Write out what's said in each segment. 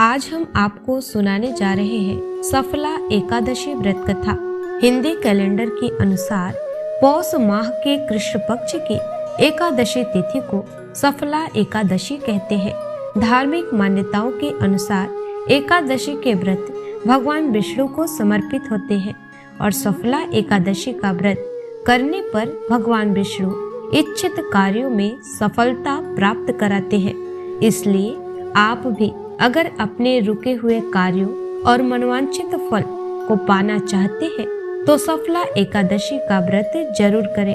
आज हम आपको सुनाने जा रहे हैं सफला एकादशी व्रत कथा। हिंदी कैलेंडर के अनुसार पौष माह के कृष्ण पक्ष की एकादशी तिथि को सफला एकादशी कहते हैं। धार्मिक मान्यताओं के अनुसार एकादशी के व्रत भगवान विष्णु को समर्पित होते हैं और सफला एकादशी का व्रत करने पर भगवान विष्णु इच्छित कार्यों में सफलता प्राप्त कराते हैं। इसलिए आप भी अगर अपने रुके हुए कार्यों और मनोवांछित फल को पाना चाहते हैं तो सफला एकादशी का व्रत जरूर करें।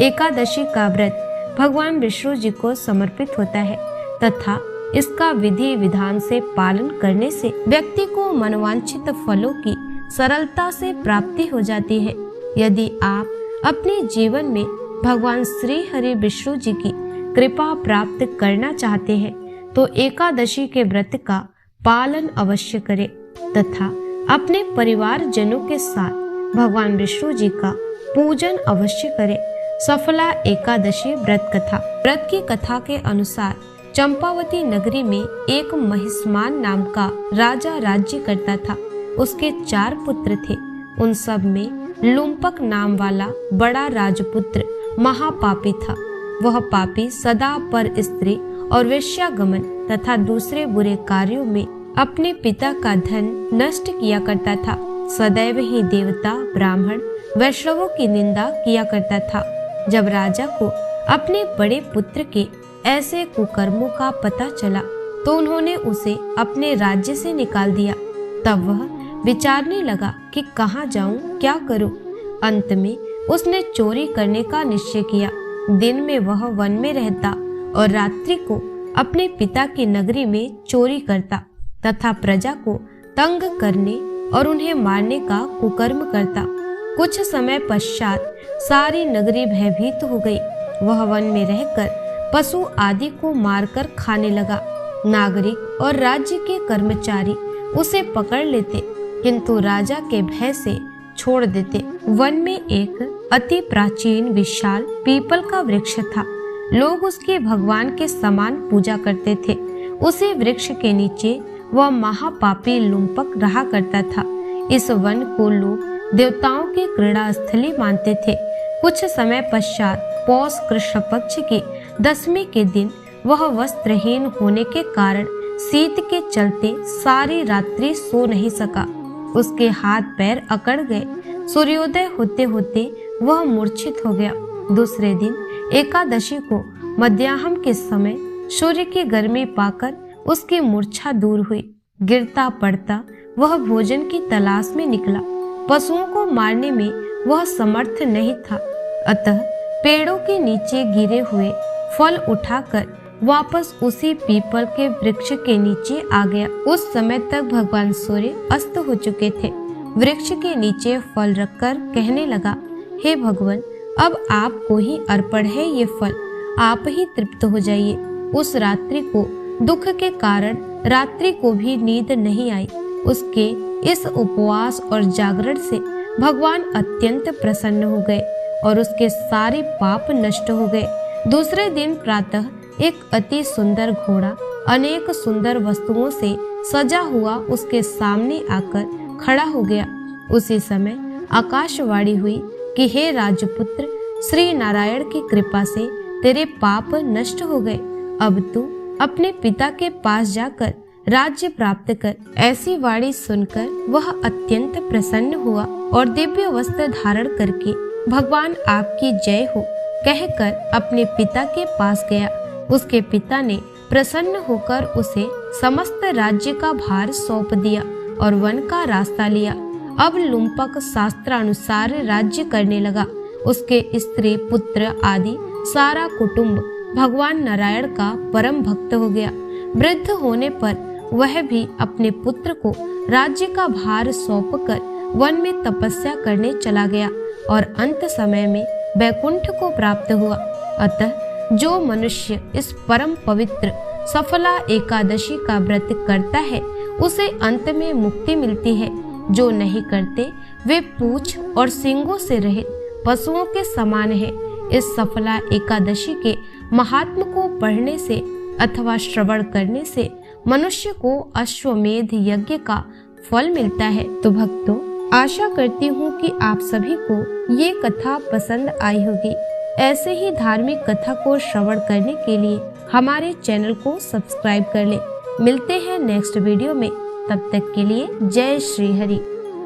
एकादशी का व्रत भगवान विष्णु जी को समर्पित होता है तथा इसका विधि विधान से पालन करने से व्यक्ति को मनोवांछित फलों की सरलता से प्राप्ति हो जाती है। यदि आप अपने जीवन में भगवान श्री हरि विष्णु जी की कृपा प्राप्त करना चाहते हैं तो एकादशी के व्रत का पालन अवश्य करें तथा अपने परिवार जनों के साथ भगवान विष्णु जी का पूजन अवश्य करें। सफला एकादशी व्रत कथा। व्रत की कथा के अनुसार चंपावती नगरी में एक महिष्मान नाम का राजा राज्य करता था। उसके 4 पुत्र थे। उन सब में लुम्पक नाम वाला बड़ा राजपुत्र महापापी था। वह पापी सदा पर स्त्री और वेश्यागमन तथा दूसरे बुरे कार्यों में अपने पिता का धन नष्ट किया करता था। सदैव ही देवता, ब्राह्मण, वैष्णवों की निंदा किया करता था। जब राजा को अपने बड़े पुत्र के ऐसे कुकर्मों का पता चला तो उन्होंने उसे अपने राज्य से निकाल दिया। तब वह विचारने लगा कि कहाँ जाऊं, क्या करूं। अंत में उसने चोरी करने का निश्चय किया। दिन में वह वन में रहता और रात्रि को अपने पिता की नगरी में चोरी करता तथा प्रजा को तंग करने और उन्हें मारने का कुकर्म करता। कुछ समय पश्चात सारी नगरी भयभीत हो गई। वह वन में रहकर पशु आदि को मारकर खाने लगा। नागरिक और राज्य के कर्मचारी उसे पकड़ लेते किंतु राजा के भय से छोड़ देते। वन में एक अति प्राचीन विशाल पीपल का वृक्ष था। लोग उसकी भगवान के समान पूजा करते थे। उसी वृक्ष के नीचे वह महापापी लुम्पक रहा करता था। इस वन को लोग देवताओं की क्रीड़ा स्थली मानते थे। कुछ समय पश्चात पौष कृष्ण पक्ष की 10वीं के दिन वह वस्त्रहीन होने के कारण शीत के चलते सारी रात्रि सो नहीं सका। उसके हाथ पैर अकड़ गए। सूर्योदय होते होते वह मूर्छित हो गया। दूसरे दिन एकादशी को मध्याह्न के समय सूर्य की गर्मी पाकर उसकी मूर्छा दूर हुई। गिरता पड़ता वह भोजन की तलाश में निकला। पशुओं को मारने में वह समर्थ नहीं था, अतः पेड़ों के नीचे गिरे हुए फल उठाकर वापस उसी पीपल के वृक्ष के नीचे आ गया। उस समय तक भगवान सूर्य अस्त हो चुके थे। वृक्ष के नीचे फल रखकर कहने लगा, हे भगवान, अब आपको ही अर्पण है ये फल, आप ही तृप्त हो जाइए। उस रात्रि को दुख के कारण रात्रि को भी नींद नहीं आई। उसके इस उपवास और जागरण से भगवान अत्यंत प्रसन्न हो गए और उसके सारे पाप नष्ट हो गए। दूसरे दिन प्रातः एक अति सुंदर घोड़ा अनेक सुंदर वस्तुओं से सजा हुआ उसके सामने आकर खड़ा हो गया। उसी समय आकाशवाणी हुई कि हे राजपुत्र, श्री नारायण की कृपा से तेरे पाप नष्ट हो गए। अब तू अपने पिता के पास जाकर राज्य प्राप्त कर। ऐसी वाणी सुनकर वह अत्यंत प्रसन्न हुआ और दिव्य वस्त्र धारण करके भगवान आपकी जय हो कहकर अपने पिता के पास गया। उसके पिता ने प्रसन्न होकर उसे समस्त राज्य का भार सौंप दिया और वन का रास्ता लिया। अब लुम्पक शास्त्रानुसार राज्य करने लगा। उसके स्त्री, पुत्र आदि सारा कुटुंब भगवान नारायण का परम भक्त हो गया। वृद्ध होने पर वह भी अपने पुत्र को राज्य का भार सौंपकर वन में तपस्या करने चला गया और अंत समय में वैकुंठ को प्राप्त हुआ। अतः जो मनुष्य इस परम पवित्र सफला एकादशी का व्रत करता है उसे अंत में मुक्ति मिलती है। जो नहीं करते वे पूंछ और सींगों से रहित पशुओं के समान है। इस सफला एकादशी के महात्म को पढ़ने से अथवा श्रवण करने से मनुष्य को अश्वमेध यज्ञ का फल मिलता है। तो भक्तों, आशा करती हूँ कि आप सभी को ये कथा पसंद आई होगी। ऐसे ही धार्मिक कथा को श्रवण करने के लिए हमारे चैनल को सब्सक्राइब कर लें। मिलते हैं नेक्स्ट वीडियो में, तब तक के लिए जय श्री हरि।